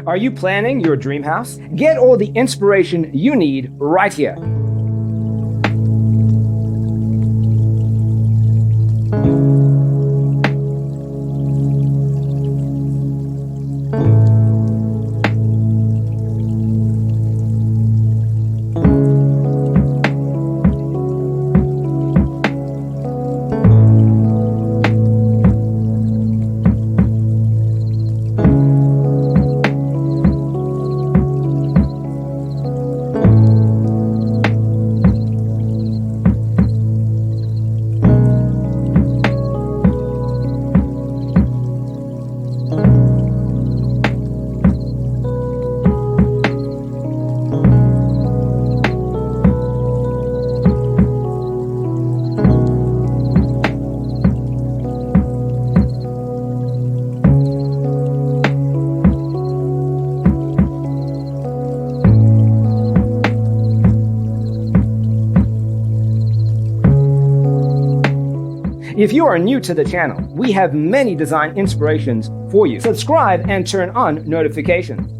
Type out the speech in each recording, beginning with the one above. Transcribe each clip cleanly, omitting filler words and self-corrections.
Are you planning your dream house? Get all the inspiration you need right here. If you are new to the channel, we have many design inspirations for you. Subscribe and turn on notifications.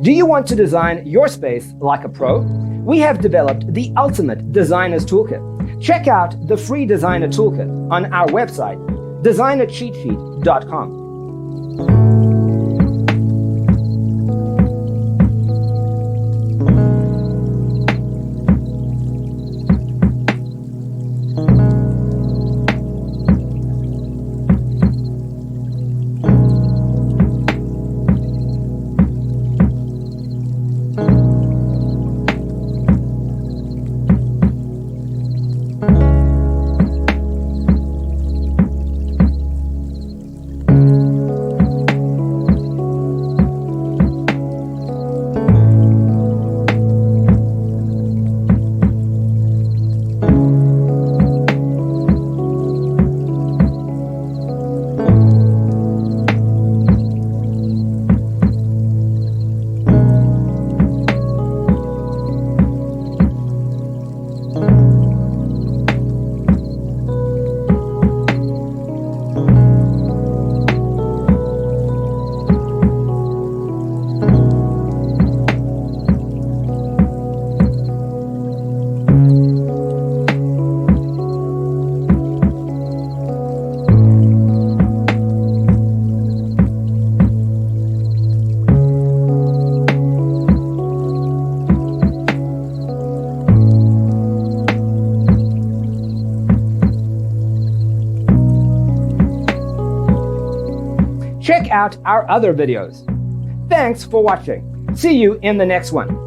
Do you want to design your space like a pro? We have developed the ultimate designer's toolkit. Check out the free designer toolkit on our website, designercheatsheet.com. Check out our other videos. Thanks for watching. See you in the next one.